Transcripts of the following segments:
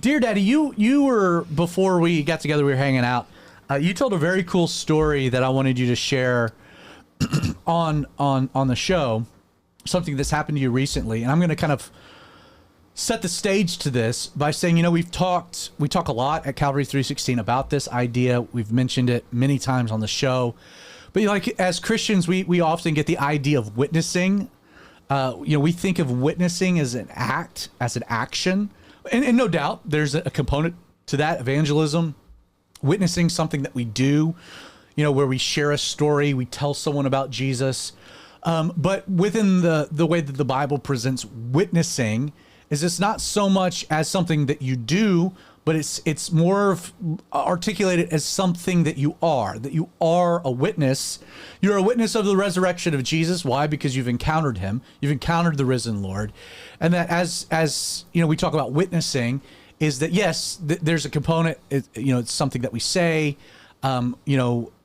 Dear Daddy, you were, before we got together, we were hanging out. You told a very cool story that I wanted you to share on the show, something that's happened to you recently. And I'm going to kind of set the stage to this by saying, we talk a lot at Calvary 316 about this idea. We've mentioned it many times on the show. But like as Christians, we often get the idea of witnessing. We think of witnessing as an act, as an action. And no doubt there's a component to that, evangelism. Witnessing, something that we do, where we share a story, we tell someone about Jesus. But within the way that the Bible presents witnessing, is it's not so much as something that you do, but it's more of articulated as something that you are a witness. You're a witness of the resurrection of Jesus. Why? Because you've encountered him. You've encountered the risen Lord. And that as we talk about witnessing, is that yes, there's a component. It's something that we say.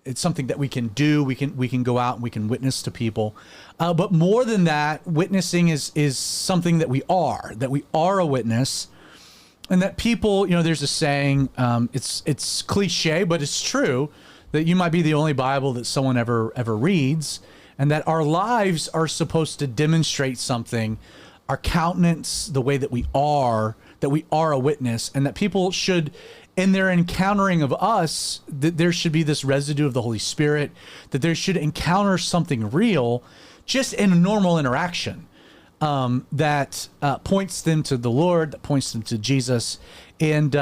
It's something that we can do. We can go out and we can witness to people. But more than that, witnessing is something that we are a witness, and that people. There's a saying. It's cliche, but it's true, that you might be the only Bible that someone ever reads, and that our lives are supposed to demonstrate something. Our countenance, the way that we are a witness, and that people should, in their encountering of us, that there should be this residue of the Holy Spirit, that they should encounter something real just in a normal interaction that points them to the Lord, that points them to Jesus. And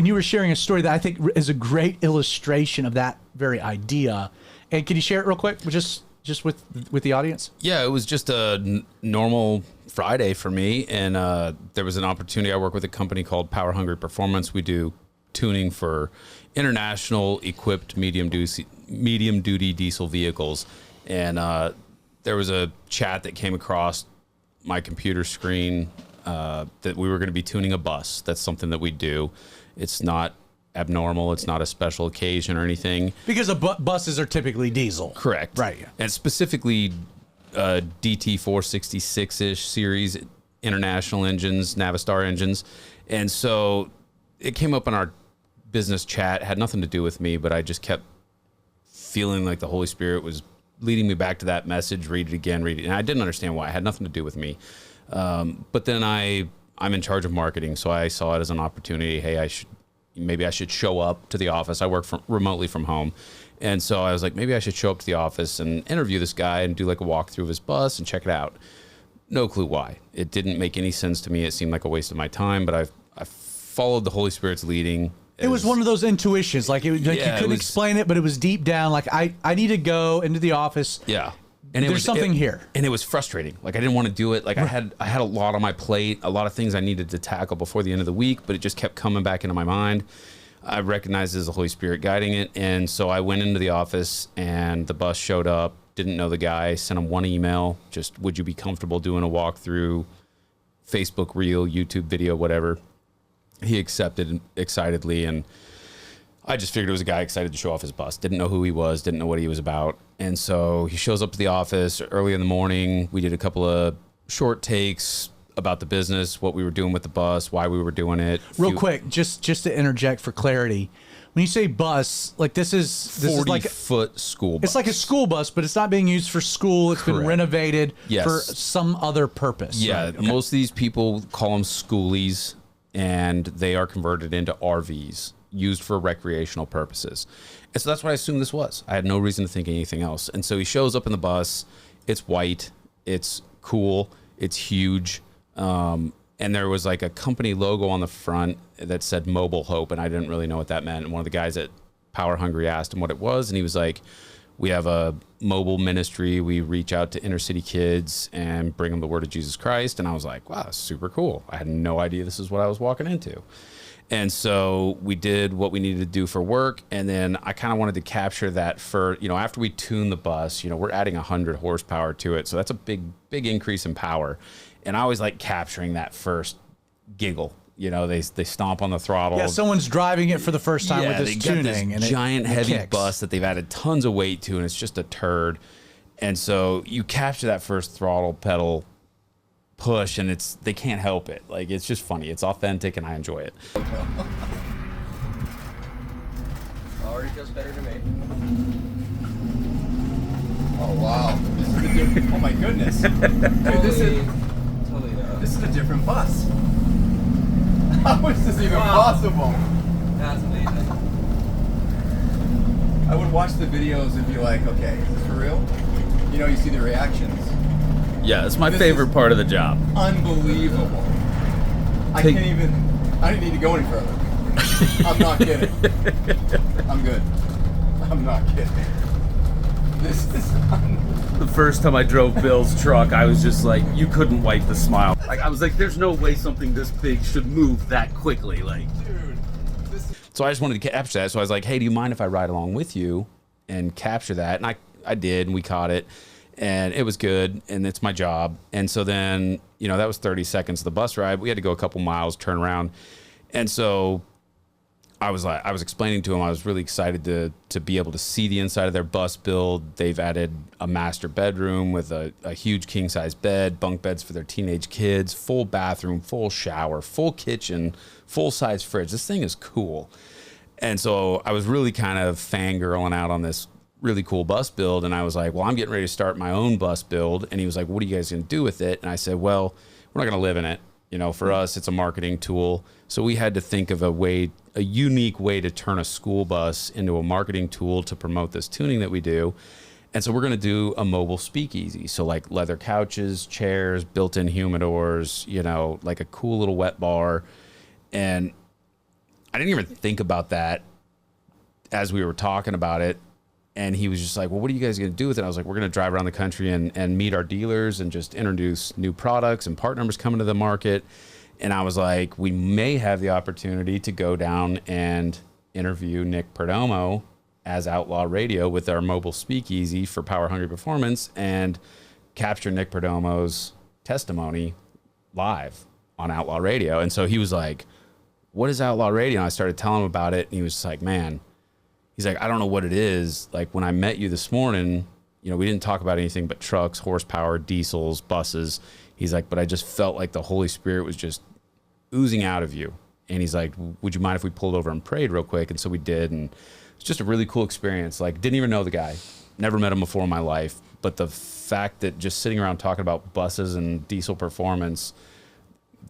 you were sharing a story that I think is a great illustration of that very idea. And can you share it real quick, just with the audience? Yeah, it was just a normal Friday for me, and there was an opportunity. I work with a company called Power Hungry Performance. We do tuning for international equipped medium duty diesel vehicles, and there was a chat that came across my computer screen that we were going to be tuning a bus. That's something that we do. It's not abnormal. It's not a special occasion or anything. Because buses are typically diesel. Correct. Right. Yeah. And specifically DT 466-ish series, international engines, Navistar engines. And so it came up in our business chat, had nothing to do with me, but I just kept feeling like the Holy Spirit was leading me back to that message, read it again, read it. And I didn't understand why. It had nothing to do with me. But then I'm in charge of marketing, so I saw it as an opportunity. Hey, maybe I should show up to the office. I work remotely from home. And so I was like, maybe I should show up to the office and interview this guy and do like a walkthrough of his bus and check it out. No clue why. It didn't make any sense to me. It seemed like a waste of my time, but I followed the Holy Spirit's leading. It was one of those intuitions, you couldn't explain it, but it was deep down. Like I need to go into the office. Yeah. And there's something here. And it was frustrating. Like I didn't want to do it. Like I had a lot on my plate, a lot of things I needed to tackle before the end of the week, but it just kept coming back into my mind. I recognized it as the Holy Spirit guiding it. And so I went into the office and the bus showed up, didn't know the guy, sent him one email, just, would you be comfortable doing a walkthrough, Facebook reel, YouTube video, whatever. He accepted excitedly, and I just figured it was a guy excited to show off his bus. Didn't know who he was, didn't know what he was about. And so he shows up to the office early in the morning. We did a couple of short takes about the business, what we were doing with the bus, why we were doing it. Real quick, just to interject for clarity. When you say bus, like this is 40-foot school bus. It's like a school bus, but it's not being used for school. It's Correct. been renovated Yes. for some other purpose. Yeah, right? Okay. Most of these people call them schoolies, and they are converted into RVs used for recreational purposes. And so that's what I assumed this was. I had no reason to think anything else. And so he shows up in the bus. It's white. It's cool. It's huge. And there was like a company logo on the front that said Mobile Hope, and I didn't really know what that meant. And one of the guys at Power Hungry asked him what it was, and he was like, we have a mobile ministry. We reach out to inner city kids and bring them the word of Jesus Christ. And I was like, wow, that's super cool. I had no idea this is what I was walking into. And so we did what we needed to do for work. And then I kind of wanted to capture that for, after we tune the bus, we're adding 100 horsepower to it. So that's a big increase in power. And I always like capturing that first giggle. They stomp on the throttle. Yeah, someone's driving it for the first time with this tuning. This giant heavy bus that they've added tons of weight to, and it's just a turd. And so you capture that first throttle pedal push, and they can't help it. Like, it's just funny. It's authentic, and I enjoy it. Already feels better to me. Oh wow! This is a different. Oh my goodness! Dude, this is a different bus. How is this even possible? That's amazing. I would watch the videos and be like, okay, is this for real? You know, you see the reactions. Yeah, it's my This favorite is- part of the job. Unbelievable. I Take- can't even. I didn't need to go any further. I'm not kidding. I'm good. I'm not kidding. This is unbelievable. The first time I drove Bill's truck, I was just like, you couldn't wipe the smile. Like, I was like, there's no way something this big should move that quickly. Like, Dude, this is. so I just wanted to capture that. So I was like, hey, do you mind if I ride along with you and capture that? And I did, and we caught it, and it was good, and it's my job. And so then, you know, that was 30 seconds of the bus ride. We had to go a couple miles, turn around. And so I was explaining to him, I was really excited to be able to see the inside of their bus build. They've added a master bedroom with a huge king size bed, bunk beds for their teenage kids, full bathroom, full shower, full kitchen, full size fridge. This thing is cool. And so I was really kind of fangirling out on this really cool bus build. And I was like, well, I'm getting ready to start my own bus build. And he was like, what are you guys going to do with it? And I said, well, we're not going to live in it. You know, for us, it's a marketing tool. So we had to think of a unique way to turn a school bus into a marketing tool to promote this tuning that we do. And so we're going to do a mobile speakeasy. So like leather couches, chairs, built-in humidors, you know, like a cool little wet bar. And I didn't even think about that as we were talking about it. And he was just like, well, what are you guys going to do with it? I was like, we're going to drive around the country and meet our dealers and just introduce new products and part numbers coming to the market. And I was like, we may have the opportunity to go down and interview Nick Perdomo as Outlaw Radio with our mobile speakeasy for Power Hungry Performance and capture Nick Perdomo's testimony live on Outlaw Radio. And so he was like, what is Outlaw Radio? And I started telling him about it. And he was just like, man, he's like, I don't know what it is. Like when I met you this morning, you know, we didn't talk about anything but trucks, horsepower, diesels, buses. He's like, but I just felt like the Holy Spirit was just oozing out of you. And he's like, would you mind if we pulled over and prayed real quick? And so we did. And it's just a really cool experience. Like, didn't even know the guy. Never met him before in my life. But the fact that just sitting around talking about buses and diesel performance,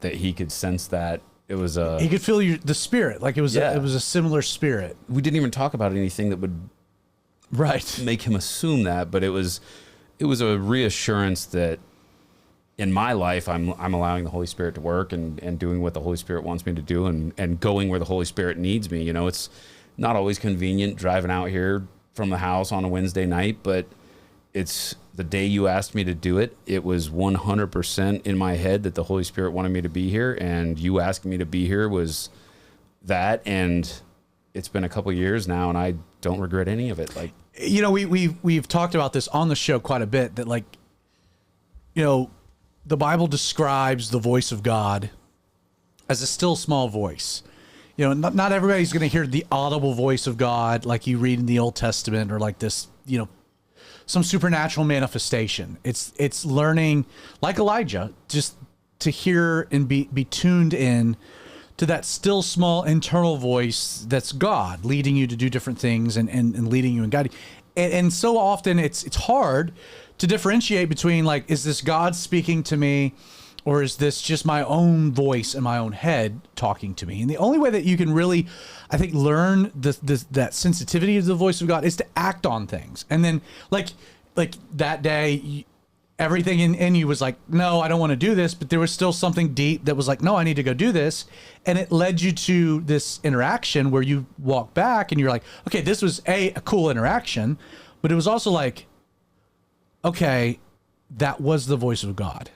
that he could sense that. It was He could feel the spirit, like it was Yeah. it was a similar spirit. We didn't even talk about anything that would Right. make him assume that, but it was a reassurance that in my life I'm allowing the Holy Spirit to work and doing what the Holy Spirit wants me to do and going where the Holy Spirit needs me. You know, it's not always convenient driving out here from the house on a Wednesday night, but it's the day you asked me to do it. It was 100% in my head that the Holy Spirit wanted me to be here, and you asking me to be here was that. And it's been a couple years now, and I don't regret any of it. Like, You know, we've talked about this on the show quite a bit, that, like, you know, the Bible describes the voice of God as a still small voice. You know, not everybody's going to hear the audible voice of God like you read in the Old Testament, or like this, you know, some supernatural manifestation. It's learning, like Elijah, just to hear and be tuned in to that still small internal voice that's God leading you to do different things and leading you and guiding. And so often it's hard to differentiate between, like, is this God speaking to me, or is this just my own voice in my own head talking to me? And the only way that you can really, I think, learn that sensitivity to the voice of God is to act on things. And then, like that day, everything in you was like, no, I don't want to do this. But there was still something deep that was like, no, I need to go do this. And it led you to this interaction where you walk back and you're like, okay, this was a cool interaction. But it was also like, okay, that was the voice of God.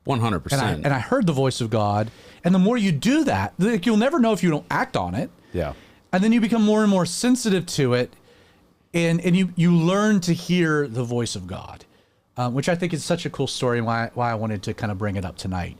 100%. And I heard the voice of God. And the more you do that, like, you'll never know if you don't act on it. Yeah. And then you become more and more sensitive to it. And you learn to hear the voice of God, which I think is such a cool story, and why I wanted to kind of bring it up tonight.